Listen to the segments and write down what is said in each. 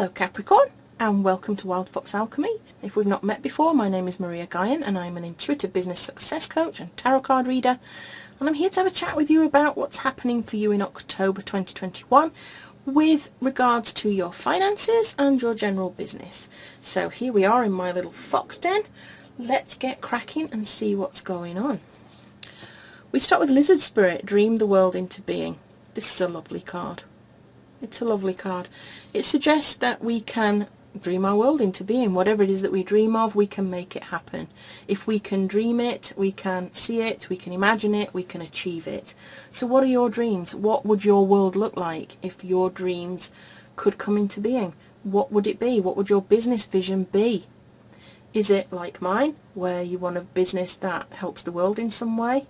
Hello Capricorn, and welcome to Wild Fox Alchemy. If we've not met before, my name is Gaian and I'm an intuitive business success coach and tarot card reader, and I'm here to have a chat with you about what's happening for you in October 2021 with regards to your finances and your general business. So here we are in my little fox den. Let's get cracking and see what's going on. We start with Lizard Spirit, Dream the World into Being. This is a lovely card. It's a lovely card. It suggests that we can dream our world into being. Whatever it is that we dream of, we can make it happen. If we can dream it, we can see it, we can imagine it, we can achieve it. So what are your dreams? What would your world look like if your dreams could come into being? What would it be? What would your business vision be? Is it like mine, where you want a business that helps the world in some way,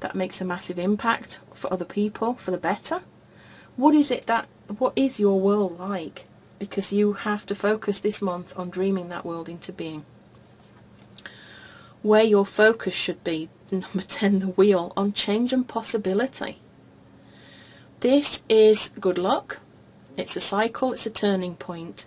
that makes a massive impact for other people, for the better? What is your world like? Because you have to focus this month on dreaming that world into being. Where your focus should be, number 10, the wheel, on change and possibility. This is good luck. It's a cycle, it's a turning point.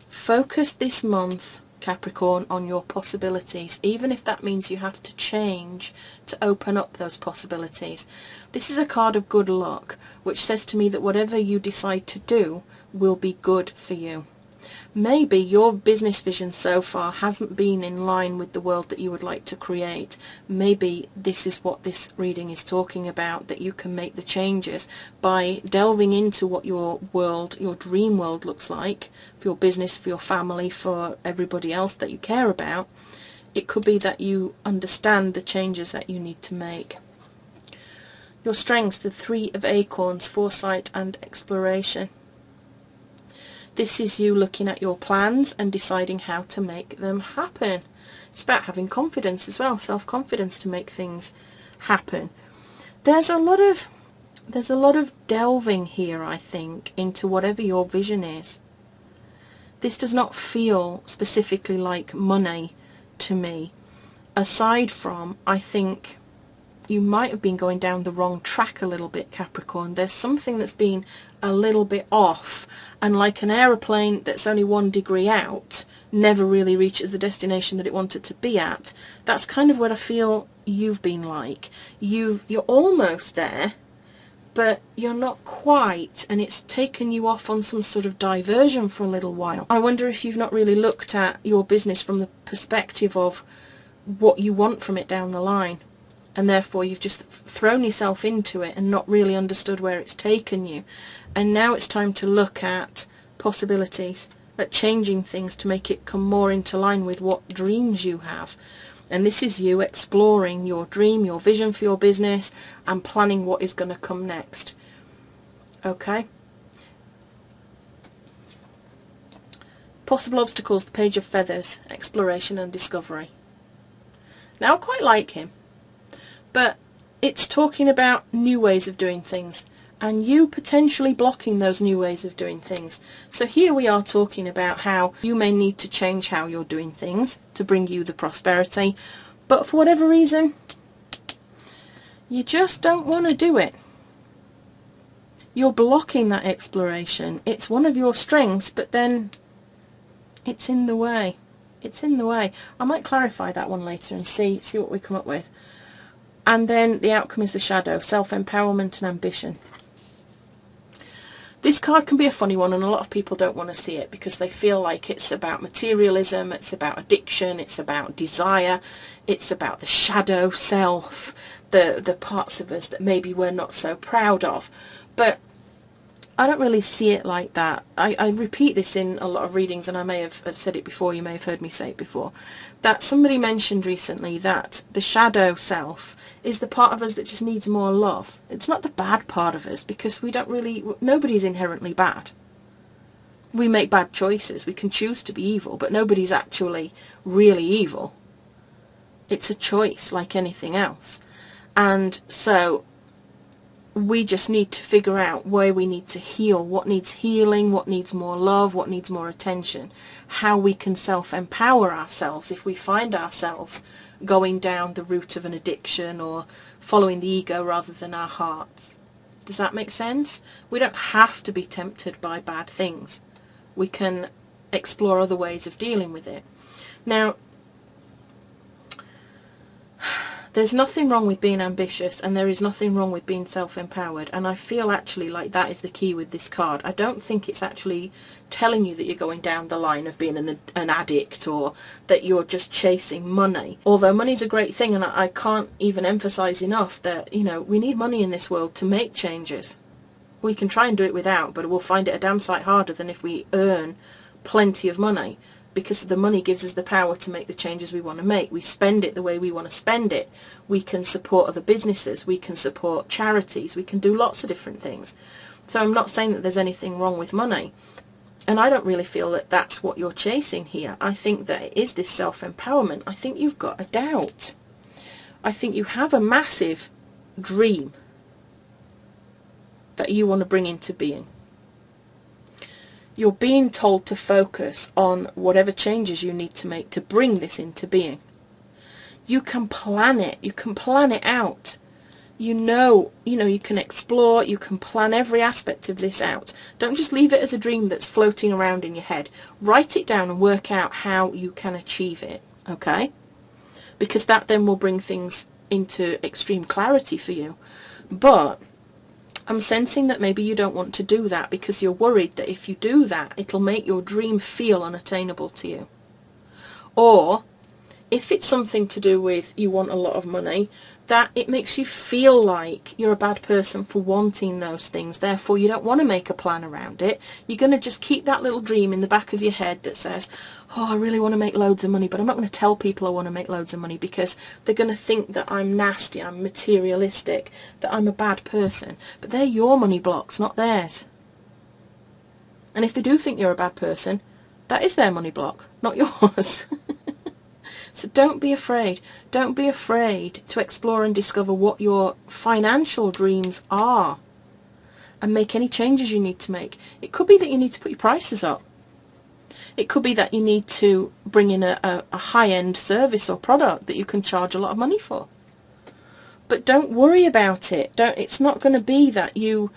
Focus this month, Capricorn, on your possibilities, even if that means you have to change to open up those possibilities. This is a card of good luck, which says to me that whatever you decide to do will be good for you. Maybe your business vision so far hasn't been in line with the world that you would like to create. Maybe this is what this reading is talking about, that you can make the changes by delving into what your world, your dream world looks like for your business, for your family, for everybody else that you care about. It could be that you understand the changes that you need to make. Your strengths, the 3 of Acorns, foresight and exploration. This is you looking at your plans and deciding how to make them happen. It's about having confidence as well, self-confidence to make things happen. There's a lot of delving here, I think, into whatever your vision is. This does not feel specifically like money to me, aside from, I think, you might have been going down the wrong track a little bit, Capricorn. There's something that's been a little bit off, and like an aeroplane that's only 1 degree out never really reaches the destination that it wanted to be at. That's kind of what I feel you've been like. You're almost there, but you're not quite, and it's taken you off on some sort of diversion for a little while. I wonder if you've not really looked at your business from the perspective of what you want from it down the line. And therefore you've just thrown yourself into it and not really understood where it's taken you. And now it's time to look at possibilities, at changing things to make it come more into line with what dreams you have. And this is you exploring your dream, your vision for your business, and planning what is going to come next. Okay? Possible obstacles, the Page of Feathers, exploration and discovery. Now I quite like him. But it's talking about new ways of doing things, and you potentially blocking those new ways of doing things. So here we are talking about how you may need to change how you're doing things to bring you the prosperity, but for whatever reason, you just don't want to do it. You're blocking that exploration. It's one of your strengths, but then it's in the way. It's in the way. I might clarify that one later and see what we come up with. And then the outcome is the Shadow, self-empowerment and ambition. This card can be a funny one, and a lot of people don't want to see it because they feel like it's about materialism, it's about addiction, it's about desire, it's about the shadow self, the parts of us that maybe we're not so proud of. But I don't really see it like that. I repeat this in a lot of readings, and I may have said it before, you may have heard me say it before, that somebody mentioned recently that the shadow self is the part of us that just needs more love. It's not the bad part of us, because nobody's inherently bad. We make bad choices, we can choose to be evil, but nobody's actually really evil. It's a choice like anything else. And so we just need to figure out where we need to heal, what needs healing, what needs more love, what needs more attention, how we can self-empower ourselves if we find ourselves going down the route of an addiction or following the ego rather than our hearts. Does that make sense? We don't have to be tempted by bad things. We can explore other ways of dealing with it. Now, there's nothing wrong with being ambitious, and there is nothing wrong with being self-empowered, and I feel actually like that is the key with this card. I don't think it's actually telling you that you're going down the line of being an addict, or that you're just chasing money. Although money's a great thing, and I can't even emphasize enough that, you know, we need money in this world to make changes. We can try and do it without, but we'll find it a damn sight harder than if we earn plenty of money, because the money gives us the power to make the changes we want to make. We spend it the way we want to spend it. We can support other businesses. We can support charities. We can do lots of different things. So I'm not saying that there's anything wrong with money. And I don't really feel that that's what you're chasing here. I think that it is this self-empowerment. I think you've got a doubt. I think you have a massive dream that you want to bring into being. You're being told to focus on whatever changes you need to make to bring this into being. You can plan it. You can plan it out. You know, you can explore. You can plan every aspect of this out. Don't just leave it as a dream that's floating around in your head. Write it down and work out how you can achieve it, okay? Because that then will bring things into extreme clarity for you. But I'm sensing that maybe you don't want to do that because you're worried that if you do that, it'll make your dream feel unattainable to you. Or if it's something to do with you want a lot of money, that it makes you feel like you're a bad person for wanting those things. Therefore, you don't want to make a plan around it. You're going to just keep that little dream in the back of your head that says, oh, I really want to make loads of money, but I'm not going to tell people I want to make loads of money because they're going to think that I'm nasty, I'm materialistic, that I'm a bad person. But they're your money blocks, not theirs. And if they do think you're a bad person, that is their money block, not yours. So don't be afraid. Don't be afraid to explore and discover what your financial dreams are and make any changes you need to make. It could be that you need to put your prices up. It could be that you need to bring in a high-end service or product that you can charge a lot of money for. But don't worry about it. It's not going to be that you're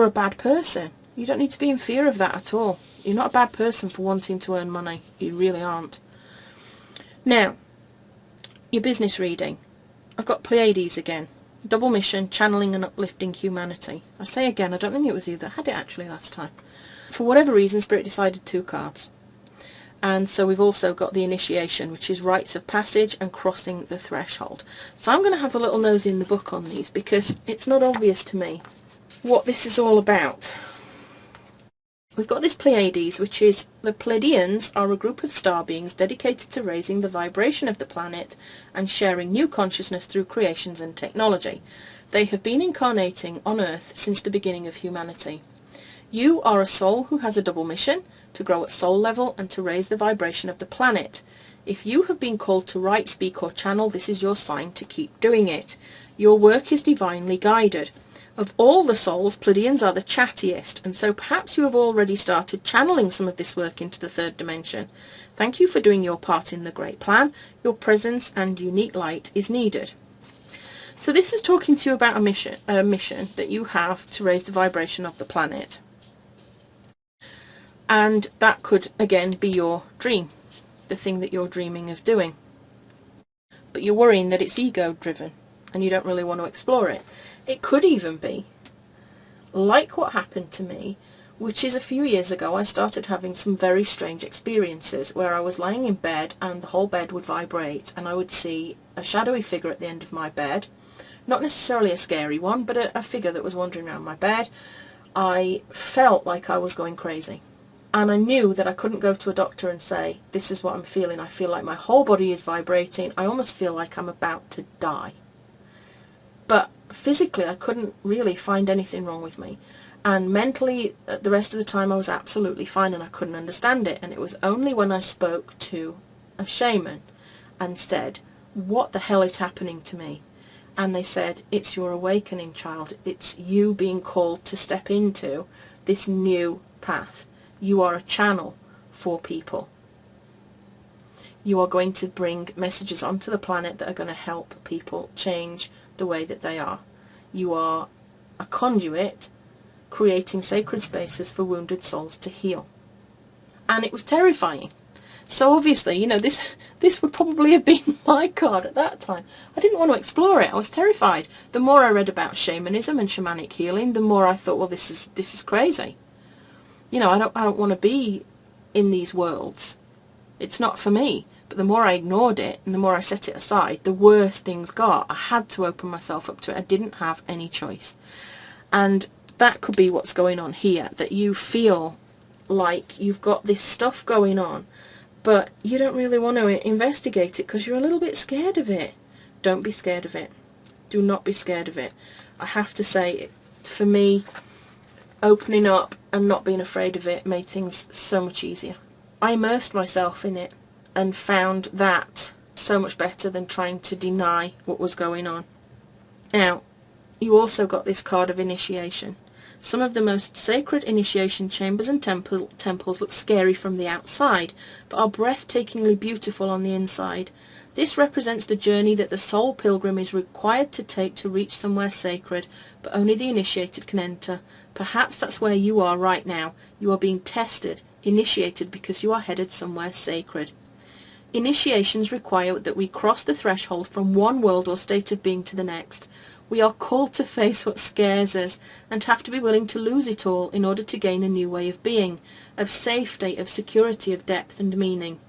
a bad person. You don't need to be in fear of that at all. You're not a bad person for wanting to earn money. You really aren't. Now, your business reading. I've got Pleiades again. Double mission, channeling and uplifting humanity. I say again, I don't think it was you that had it actually last time. For whatever reason, Spirit decided 2 cards. And so we've also got the initiation, which is rites of passage and crossing the threshold. So I'm going to have a little nose in the book on these because it's not obvious to me what this is all about. We've got this Pleiades, which is the Pleiadians are a group of star beings dedicated to raising the vibration of the planet and sharing new consciousness through creations and technology. They have been incarnating on Earth since the beginning of humanity. You are a soul who has a double mission, to grow at soul level and to raise the vibration of the planet. If you have been called to write, speak or channel, this is your sign to keep doing it. Your work is divinely guided. Of all the souls, Pleiadians are the chattiest, and so perhaps you have already started channeling some of this work into the 3rd dimension. Thank you for doing your part in the great plan. Your presence and unique light is needed. So this is talking to you about a mission that you have to raise the vibration of the planet. And that could, again, be your dream, the thing that you're dreaming of doing. But you're worrying that it's ego-driven, and you don't really want to explore it. It could even be like what happened to me, which is a few years ago I started having some very strange experiences where I was lying in bed and the whole bed would vibrate and I would see a shadowy figure at the end of my bed. Not necessarily a scary one, but a figure that was wandering around my bed. I felt like I was going crazy. And I knew that I couldn't go to a doctor and say, this is what I'm feeling. I feel like my whole body is vibrating. I almost feel like I'm about to die. But physically, I couldn't really find anything wrong with me. And mentally, the rest of the time, I was absolutely fine and I couldn't understand it. And it was only when I spoke to a shaman and said, what the hell is happening to me? And they said, it's your awakening, child. It's you being called to step into this new path. You are a channel for people. You are going to bring messages onto the planet that are going to help people change the way that they are. You are a conduit creating sacred spaces for wounded souls to heal. and it was terrifying. So obviously, you know, this would probably have been my card at that time. I didn't want to explore it. I was terrified. The more I read about shamanism and shamanic healing, the more I thought, well, this is crazy. You know, I don't want to be in these worlds. It's not for me. But the more I ignored it and the more I set it aside, the worse things got. I had to open myself up to it. I didn't have any choice. And that could be what's going on here, that you feel like you've got this stuff going on, but you don't really want to investigate it because you're a little bit scared of it. Don't be scared of it. Do not be scared of it. I have to say, for me, opening up and not being afraid of it made things so much easier. I immersed myself in it and found that so much better than trying to deny what was going on. Now, you also got this card of initiation. Some of the most sacred initiation chambers and temples look scary from the outside, but are breathtakingly beautiful on the inside. This represents the journey that the soul pilgrim is required to take to reach somewhere sacred, but only the initiated can enter. Perhaps that's where you are right now. You are being tested, initiated, because you are headed somewhere sacred. Initiations require that we cross the threshold from one world or state of being to the next. We are called to face what scares us and have to be willing to lose it all in order to gain a new way of being, of safety, of security, of depth and meaning.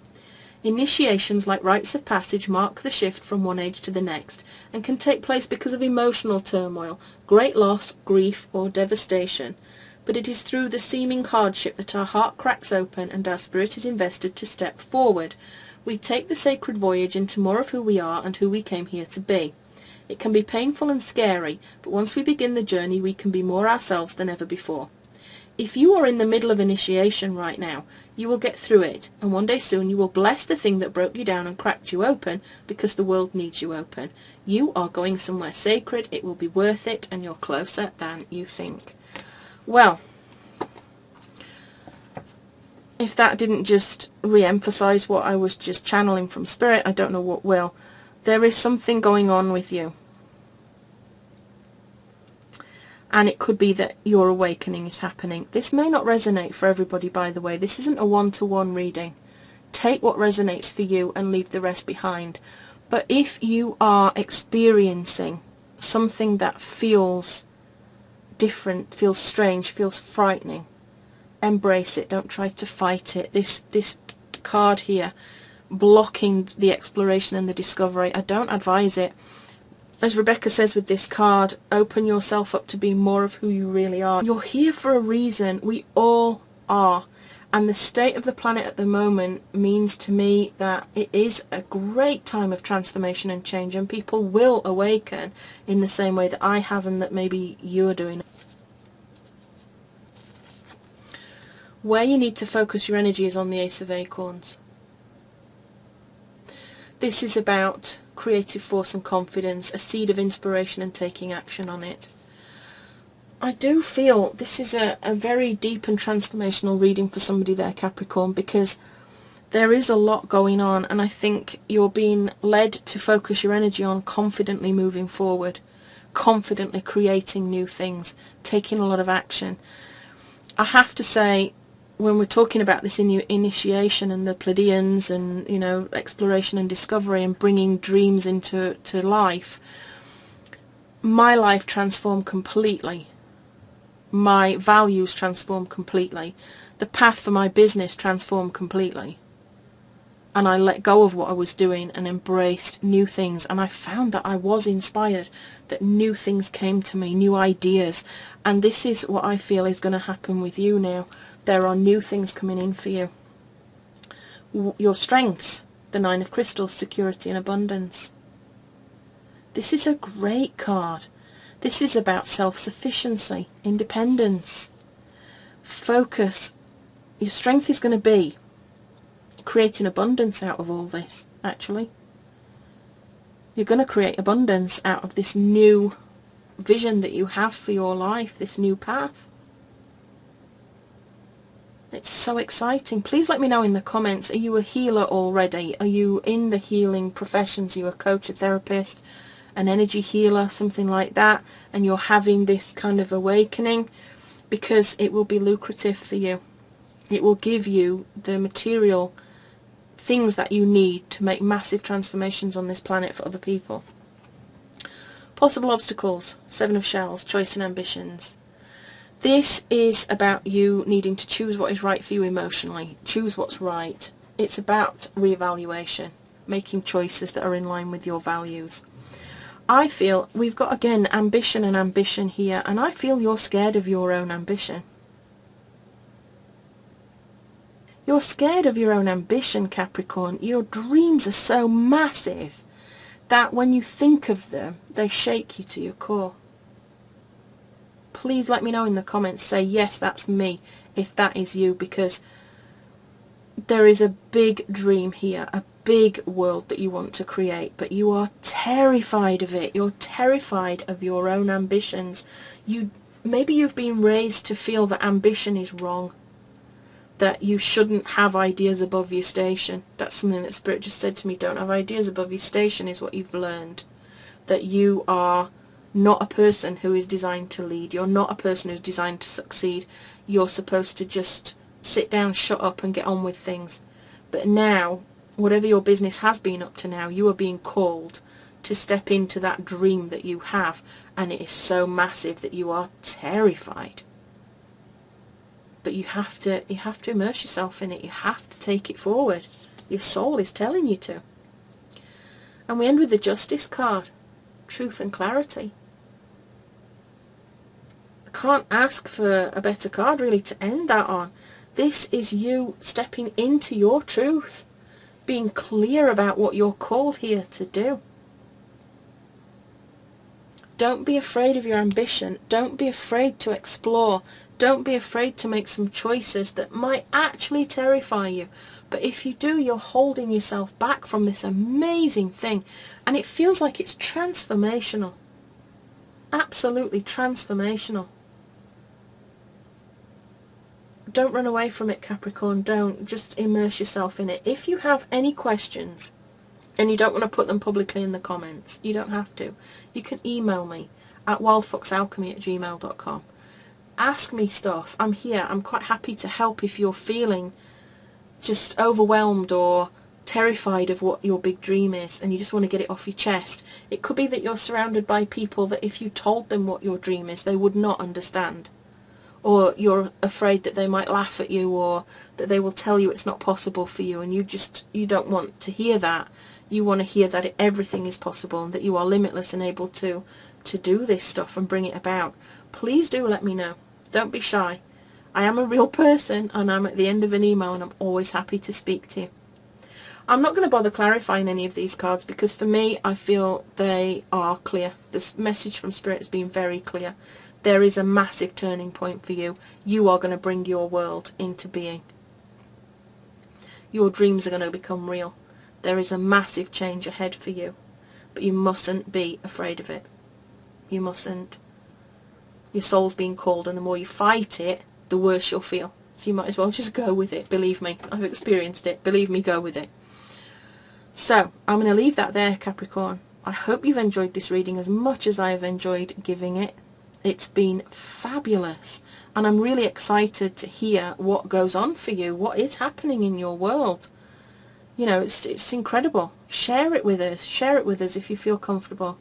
Initiations, like rites of passage, mark the shift from one age to the next and can take place because of emotional turmoil, great loss, grief or devastation. But it is through the seeming hardship that our heart cracks open and our spirit is invested to step forward. We take the sacred voyage into more of who we are and who we came here to be. It can be painful and scary, but once we begin the journey, we can be more ourselves than ever before. If you are in the middle of initiation right now, you will get through it, and one day soon you will bless the thing that broke you down and cracked you open, because the world needs you open. You are going somewhere sacred, it will be worth it, and you're closer than you think. Well, if that didn't just re-emphasize what I was just channeling from Spirit, I don't know what will. There is something going on with you. And it could be that your awakening is happening. This may not resonate for everybody, by the way. This isn't a one-to-one reading. Take what resonates for you and leave the rest behind. But if you are experiencing something that feels different, feels strange, feels frightening, embrace it. Don't try to fight it. This card here, blocking the exploration and the discovery, I don't advise it. As Rebecca says with this card, open yourself up to be more of who you really are. You're here for a reason. We all are. And the state of the planet at the moment means to me that it is a great time of transformation and change, and people will awaken in the same way that I have and that maybe you're doing. Where you need to focus your energy is on the Ace of Acorns. This is about creative force and confidence, a seed of inspiration and taking action on it. I do feel this is a very deep and transformational reading for somebody there, Capricorn, because there is a lot going on, and I think you're being led to focus your energy on confidently moving forward, confidently creating new things, taking a lot of action. I have to say, when we're talking about this initiation and the Pleiadians and, you know, exploration and discovery and bringing dreams into life, my life transformed completely. My values transformed completely. The path for my business transformed completely. And I let go of what I was doing and embraced new things. And I found that I was inspired, that new things came to me, new ideas. And this is what I feel is going to happen with you now. There are new things coming in for you. Your strengths, the Nine of Crystals, security and abundance. This is a great card. This is about self-sufficiency, independence, focus. Your strength is going to be creating abundance out of all this, actually. You're going to create abundance out of this new vision that you have for your life, this new path. It's so exciting. Please let me know in the comments, are you a healer already? Are you in the healing professions? Are you a coach, a therapist, an energy healer, something like that, and you're having this kind of awakening? Because it will be lucrative for you. It will give you the material things that you need to make massive transformations on this planet for other people. Possible obstacles, 7 of Shells, choice and ambitions. This is about you needing to choose what is right for you emotionally, choose what's right. It's about reevaluation, making choices that are in line with your values. I feel we've got, again, ambition and ambition here, and I feel you're scared of your own ambition. You're scared of your own ambition, Capricorn. Your dreams are so massive that when you think of them, they shake you to your core. Please let me know in the comments, say yes, that's me, if that is you, because there is a big dream here, a big world that you want to create, but you are terrified of it. You're terrified of your own ambitions. Maybe you've been raised to feel that ambition is wrong, that you shouldn't have ideas above your station. That's something that Spirit just said to me. Don't have ideas above your station is what you've learned. That you are not a person who is designed to lead. You're not a person who's designed to succeed. You're supposed to just sit down, shut up and get on with things. But now, whatever your business has been up to now, you are being called to step into that dream that you have, and it is so massive that you are terrified. But you have to immerse yourself in it. You have to take it forward. Your soul is telling you to. And we end with the Justice card. Truth and clarity. I can't ask for a better card really to end that on. This is you stepping into your truth. Being clear about what you're called here to do. Don't be afraid of your ambition. Don't be afraid to explore. Don't be afraid to make some choices that might actually terrify you. But if you do, you're holding yourself back from this amazing thing. And it feels like it's transformational. Absolutely transformational. Don't run away from it, Capricorn. Don't. Just immerse yourself in it. If you have any questions and you don't want to put them publicly in the comments, you don't have to. You can email me at wildfoxalchemy@gmail.com. Ask me stuff. I'm here. I'm quite happy to help if you're feeling just overwhelmed or terrified of what your big dream is and you just want to get it off your chest. It could be that you're surrounded by people that if you told them what your dream is, they would not understand. Or you're afraid that they might laugh at you, or that they will tell you it's not possible for you, and you don't want to hear that. You want to hear that everything is possible and that you are limitless and able to do this stuff and bring it about. Please do let me know. Don't be shy. I am a real person and I'm at the end of an email and I'm always happy to speak to you. I'm not going to bother clarifying any of these cards because for me I feel they are clear. This message from Spirit has been very clear. There is a massive turning point for you. You are going to bring your world into being. Your dreams are going to become real. There is a massive change ahead for you. But you mustn't be afraid of it. You mustn't. Your soul's being called, and the more you fight it, the worse you'll feel. So you might as well just go with it. Believe me, I've experienced it. Believe me, go with it. So, I'm going to leave that there, Capricorn. I hope you've enjoyed this reading as much as I have enjoyed giving it. It's been fabulous. And I'm really excited to hear what goes on for you, what is happening in your world. You know, it's incredible. Share it with us. Share it with us if you feel comfortable.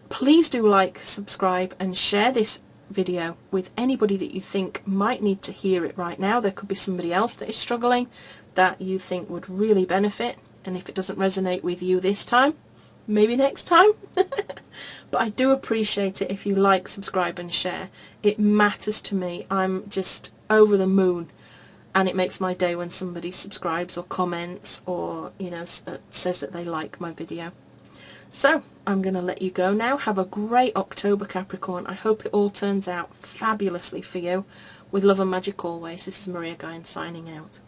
Please do like, subscribe and share this video with anybody that you think might need to hear it right now. There could be somebody else that is struggling that you think would really benefit, and if it doesn't resonate with you this time, maybe next time. But I do appreciate it if you like, subscribe and share. It matters to me. I'm just over the moon, and it makes my day when somebody subscribes or comments or, you know, says that they like my video. So, I'm going to let you go now. Have a great October, Capricorn. I hope it all turns out fabulously for you. With love and magic always, this is Maria Gaian signing out.